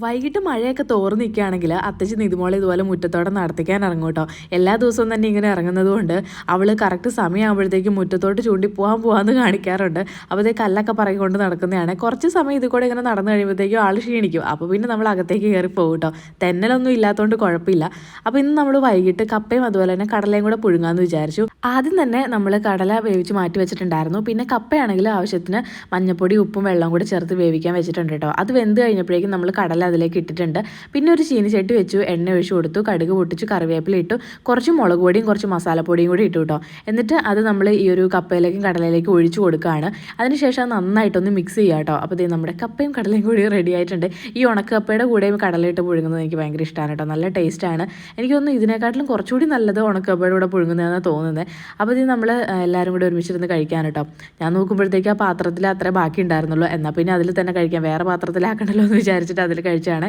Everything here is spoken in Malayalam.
വൈകിട്ട് മഴയൊക്കെ തോർന്ന് നിൽക്കുകയാണെങ്കിൽ അത്തച്ചി നിതുമോളെ ഇതുപോലെ മുറ്റത്തോടെ നടത്തിക്കാൻ ഇറങ്ങും കേട്ടോ. എല്ലാ ദിവസവും തന്നെ ഇങ്ങനെ ഇറങ്ങുന്നത് കൊണ്ട് അവൾ കറക്റ്റ് സമയമാകുമ്പോഴത്തേക്കും മുറ്റത്തോട്ട് ചൂണ്ടി പോകാമെന്ന് കാണിക്കാറുണ്ട്. അപ്പോൾ ഇതേ കല്ലൊക്കെ പറയിക്കൊണ്ട് നടക്കുന്നതാണ്. കുറച്ച് സമയം ഇത് കൂടെ ഇങ്ങനെ നടന്നു കഴിയുമ്പോഴത്തേക്കും ആൾ ക്ഷീണിക്കും. അപ്പോൾ പിന്നെ നമ്മൾ അകത്തേക്ക് കയറി പോകും കേട്ടോ. തെന്നലൊന്നും ഇല്ലാത്തതുകൊണ്ട് കുഴപ്പമില്ല. അപ്പോൾ ഇന്ന് നമ്മൾ വൈകിട്ട് കപ്പയും അതുപോലെ തന്നെ കടലയും കൂടെ പുഴുങ്ങാമെന്ന് വിചാരിച്ചു. ആദ്യം തന്നെ നമ്മൾ കടല വേവിച്ച് മാറ്റി വെച്ചിട്ടുണ്ടായിരുന്നു. പിന്നെ കപ്പയാണെങ്കിൽ ആവശ്യത്തിന് മഞ്ഞപ്പൊടി ഉപ്പും വെള്ളം കൂടി ചേർത്ത് വേവിക്കാൻ വെച്ചിട്ടുണ്ട് കേട്ടോ. അത് വെന്ത് കഴിഞ്ഞപ്പോഴേക്കും നമ്മൾ കടല അതിലേക്ക് ഇട്ടിട്ടുണ്ട്. പിന്നെ ഒരു ചീനിച്ചട്ടി വെച്ചു, എണ്ണ ഒഴിച്ചു കൊടുത്തു, കടുക് പൊട്ടിച്ചു, കറിവേപ്പില ഇട്ടു, കുറച്ച് മുളക് പൊടിയും കുറച്ച് മസാലപ്പൊടിയും കൂടി ഇട്ടു കേട്ടോ. എന്നിട്ട് അത് നമ്മൾ ഈ ഒരു കപ്പയിലേക്കും കടലയിലേക്കും ഒഴിച്ചു കൊടുക്കുകയാണ്. അതിനുശേഷം നന്നായിട്ടൊന്ന് മിക്സ് ചെയ്യുക കേട്ടോ. അപ്പോൾ ഇത് നമ്മുടെ കപ്പയും കടലയും കൂടി റെഡി ആയിട്ടുണ്ട്. ഈ ഉണക്ക കപ്പയുടെ കൂടെയും കടലയിട്ട് പുഴുങ്ങുന്നത് എനിക്ക് ഭയങ്കര ഇഷ്ടമാണ് കേട്ടോ. നല്ല ടേസ്റ്റാണ്. എനിക്ക് തോന്നുന്നു ഇതിനെക്കാട്ടിലും കുറച്ചുകൂടി നല്ലത് ഉണക്കപ്പയുടെ കൂടെ പുഴുങ്ങുന്നതെന്നാണ് തോന്നുന്നത്. അപ്പോൾ ഇത് നമ്മൾ എല്ലാവരും കൂടി ഒരുമിച്ചിരുന്ന് കഴിക്കാൻ കേട്ടോ. ഞാൻ നോക്കുമ്പോഴത്തേക്ക് ആ പാത്രത്തിൽ അത്രേ ബാക്കി ഉണ്ടായിരുന്നുള്ളൂ. എന്നാൽ പിന്നെ അതിൽ തന്നെ കഴിക്കാം, വേറെ പാത്രത്തിലാക്കണ്ടല്ലോ എന്ന് വിചാരിച്ചിട്ട് അതിൽ കഴിച്ചാണ്.